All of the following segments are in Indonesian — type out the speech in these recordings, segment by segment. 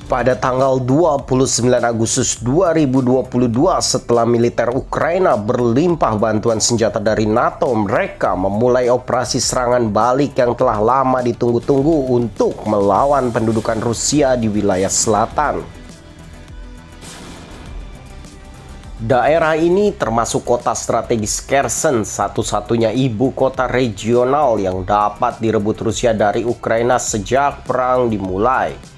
Pada tanggal 29 Agustus 2022, setelah militer Ukraina berlimpah bantuan senjata dari NATO, mereka memulai operasi serangan balik yang telah lama ditunggu-tunggu untuk melawan pendudukan Rusia di wilayah selatan. Daerah ini termasuk kota strategis Kherson, satu-satunya ibu kota regional yang dapat direbut Rusia dari Ukraina sejak perang dimulai.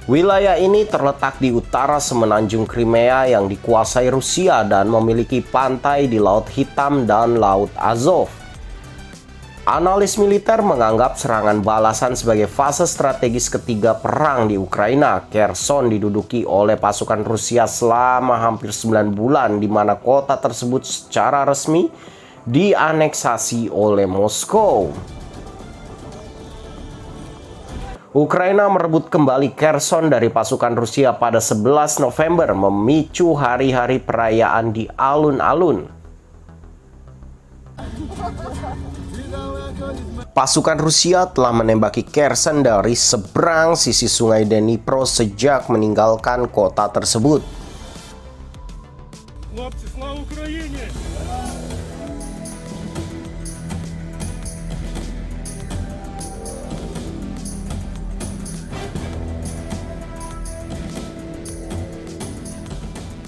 Wilayah ini terletak di utara semenanjung Crimea yang dikuasai Rusia dan memiliki pantai di Laut Hitam dan Laut Azov. Analis militer menganggap serangan balasan sebagai fase strategis ketiga perang di Ukraina. Kherson diduduki oleh pasukan Rusia selama hampir 9 bulan, di mana kota tersebut secara resmi dianeksasi oleh Moskow. Ukraina merebut kembali Kherson dari pasukan Rusia pada 11 November, memicu hari-hari perayaan di alun-alun. Pasukan Rusia telah menembaki Kherson dari seberang sisi sungai Dnipro sejak meninggalkan kota tersebut.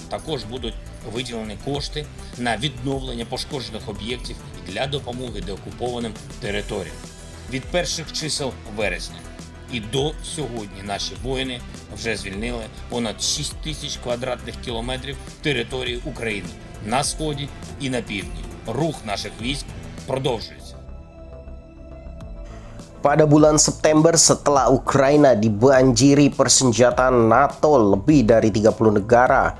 Також будуть виділені кошти на відновлення пошкоджених об'єктів і для допомоги деокупованим територіям. Від перших чисел вересня і до сьогодні наші воїни вже звільнили понад 6 тисяч квадратних кілометрів території України на сході і на півдні. Рух наших військ продовжується. Pada bulan September, setelah Ukraina dibanjiri persenjataan NATO lebih dari 30 negara,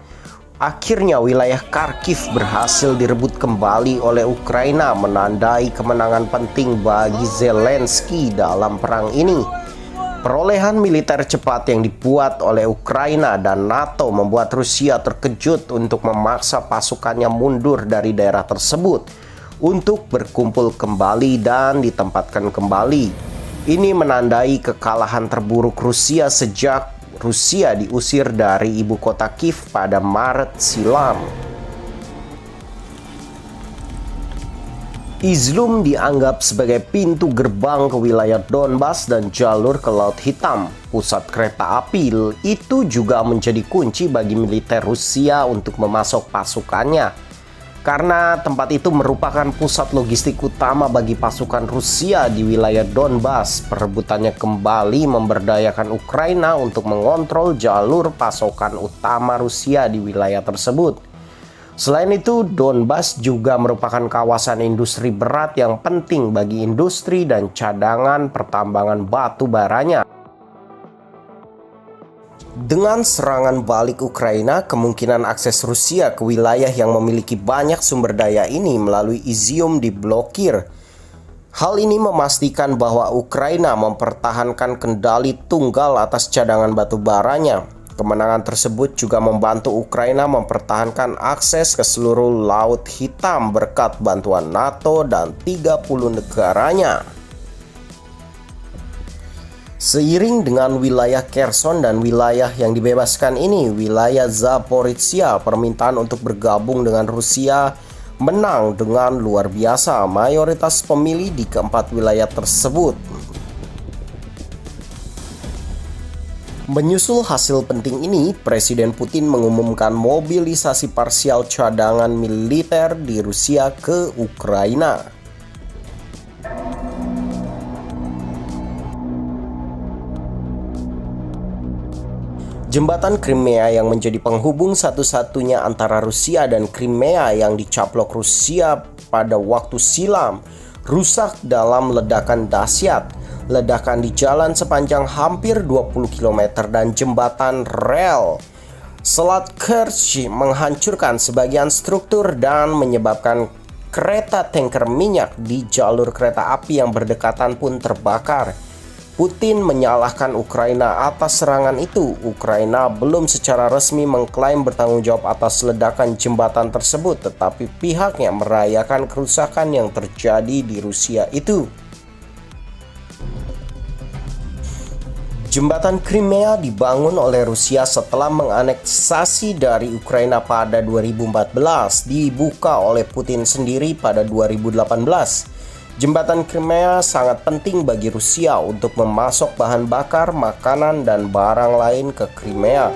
akhirnya wilayah Kharkiv berhasil direbut kembali oleh Ukraina, menandai kemenangan penting bagi Zelensky dalam perang ini. Perolehan militer cepat yang dibuat oleh Ukraina dan NATO membuat Rusia terkejut untuk memaksa pasukannya mundur dari daerah tersebut untuk berkumpul kembali dan ditempatkan kembali. Ini menandai kekalahan terburuk Rusia sejak Rusia diusir dari ibu kota Kiev pada Maret silam. Izlum dianggap sebagai pintu gerbang ke wilayah Donbas dan jalur ke Laut Hitam. Pusat kereta api itu juga menjadi kunci bagi militer Rusia untuk memasok pasukannya. Karena tempat itu merupakan pusat logistik utama bagi pasukan Rusia di wilayah Donbas, perebutannya kembali memberdayakan Ukraina untuk mengontrol jalur pasokan utama Rusia di wilayah tersebut. Selain itu, Donbas juga merupakan kawasan industri berat yang penting bagi industri dan cadangan pertambangan batu baranya. Dengan serangan balik Ukraina, kemungkinan akses Rusia ke wilayah yang memiliki banyak sumber daya ini melalui Izium diblokir. Hal ini memastikan bahwa Ukraina mempertahankan kendali tunggal atas cadangan batu baranya. Kemenangan tersebut juga membantu Ukraina mempertahankan akses ke seluruh Laut Hitam berkat bantuan NATO dan 30 negaranya. Seiring dengan wilayah Kherson dan wilayah yang dibebaskan ini, wilayah Zaporizhia, permintaan untuk bergabung dengan Rusia menang dengan luar biasa. Mayoritas pemilih di keempat wilayah tersebut. Menyusul hasil penting ini, Presiden Putin mengumumkan mobilisasi parsial cadangan militer di Rusia ke Ukraina. Jembatan Crimea yang menjadi penghubung satu-satunya antara Rusia dan Crimea yang dicaplok Rusia pada waktu silam rusak dalam ledakan dahsyat. Ledakan di jalan sepanjang hampir 20 km dan jembatan rel Selat Kerch menghancurkan sebagian struktur dan menyebabkan kereta tanker minyak di jalur kereta api yang berdekatan pun terbakar. Putin menyalahkan Ukraina atas serangan itu. Ukraina belum secara resmi mengklaim bertanggung jawab atas ledakan jembatan tersebut, tetapi pihaknya merayakan kerusakan yang terjadi di Rusia itu. Jembatan Crimea dibangun oleh Rusia setelah menganeksasi dari Ukraina pada 2014, dibuka oleh Putin sendiri pada 2018. Jembatan Crimea sangat penting bagi Rusia untuk memasok bahan bakar, makanan, dan barang lain ke Crimea.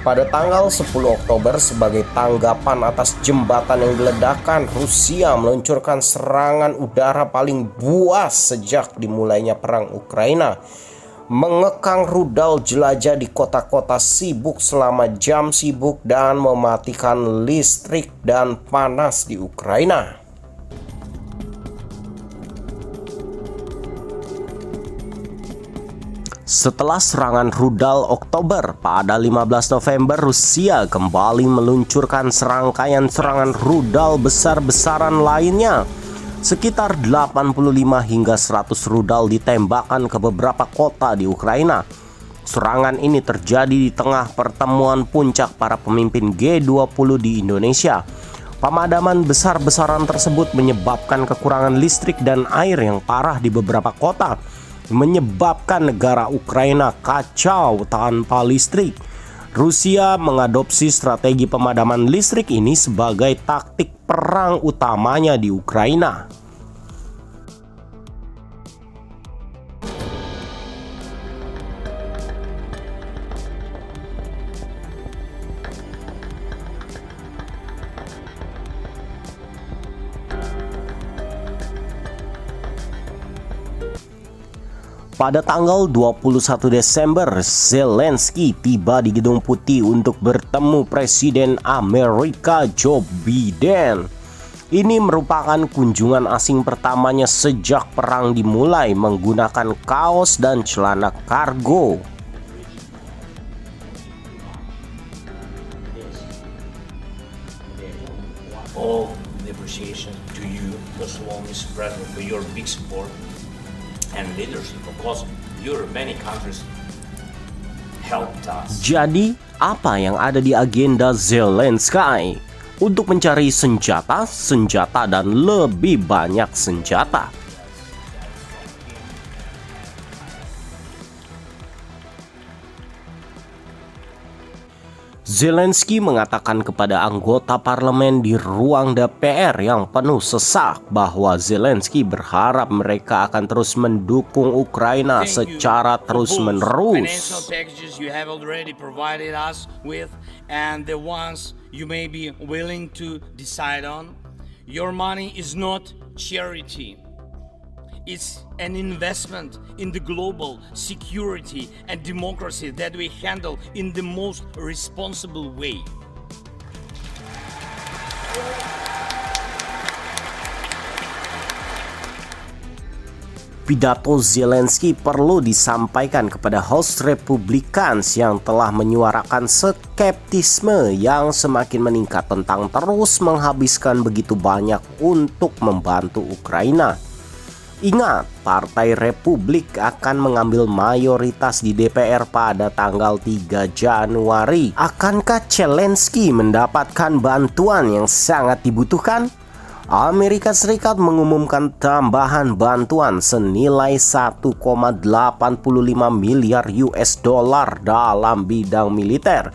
Pada tanggal 10 Oktober, sebagai tanggapan atas jembatan yang diledakkan, Rusia meluncurkan serangan udara paling buas sejak dimulainya perang Ukraina, mengekang rudal jelajah di kota-kota sibuk selama jam sibuk dan mematikan listrik dan panas di Ukraina. Setelah serangan rudal Oktober, pada 15 November Rusia kembali meluncurkan serangkaian serangan rudal besar-besaran lainnya. Sekitar 85 hingga 100 rudal ditembakkan ke beberapa kota di Ukraina. Serangan ini terjadi di tengah pertemuan puncak para pemimpin G20 di Indonesia. Pemadaman besar-besaran tersebut menyebabkan kekurangan listrik dan air yang parah di beberapa kota, menyebabkan negara Ukraina kacau tanpa listrik. Rusia mengadopsi strategi pemadaman listrik ini sebagai taktik perang utamanya di Ukraina. Pada tanggal 21 Desember, Zelensky tiba di Gedung Putih untuk bertemu Presiden Amerika Joe Biden. Ini merupakan kunjungan asing pertamanya sejak perang dimulai menggunakan kaos dan celana kargo. All the appreciation to you, first of all, Mr. President, for your big support and leadership. Of course, your many countries helped us. Jadi, apa yang ada di agenda Zelensky? Untuk mencari senjata, dan lebih banyak senjata. Zelensky mengatakan kepada anggota parlemen di ruang DPR yang penuh sesak bahwa Zelensky berharap mereka akan terus mendukung Ukraina secara terus-menerus. Financial packages you have already provided us with and the ones you may be willing to decide on. Your money is not charity. It's an investment in the global security and democracy that we handle in the most responsible way. Pidato Zelensky perlu disampaikan kepada host Republicans yang telah menyuarakan skeptisme yang semakin meningkat tentang terus menghabiskan begitu banyak untuk membantu Ukraina. Ingat, Partai Republik akan mengambil mayoritas di DPR pada tanggal 3 Januari. Akankah Zelensky mendapatkan bantuan yang sangat dibutuhkan? Amerika Serikat mengumumkan tambahan bantuan senilai 1,85 miliar US dollar dalam bidang militer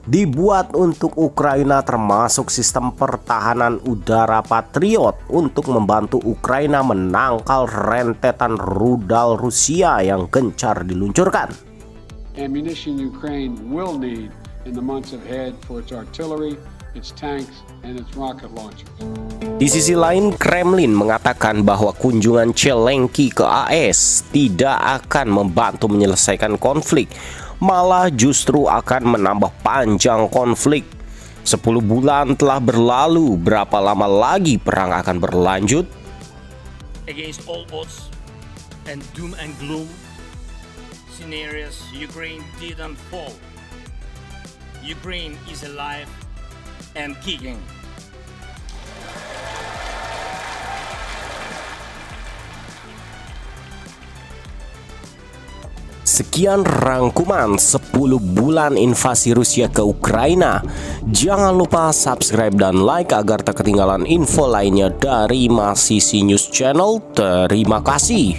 dibuat untuk Ukraina, termasuk sistem pertahanan udara Patriot untuk membantu Ukraina menangkal rentetan rudal Rusia yang gencar diluncurkan. Ammunition Ukraine will need in the months ahead for its artillery, its tanks, and its rocket launchers. Di sisi lain, Kremlin mengatakan bahwa kunjungan Zelensky ke AS tidak akan membantu menyelesaikan konflik, malah justru akan menambah panjang konflik. 10 bulan telah berlalu, berapa lama lagi perang akan berlanjut? Against all odds and doom and gloom scenarios, Ukraine didn't fall. Ukraine is alive and kicking. Sekian rangkuman 10 bulan invasi Rusia ke Ukraina. Jangan lupa subscribe dan like agar tak ketinggalan info lainnya dari Masisi News Channel. Terima kasih.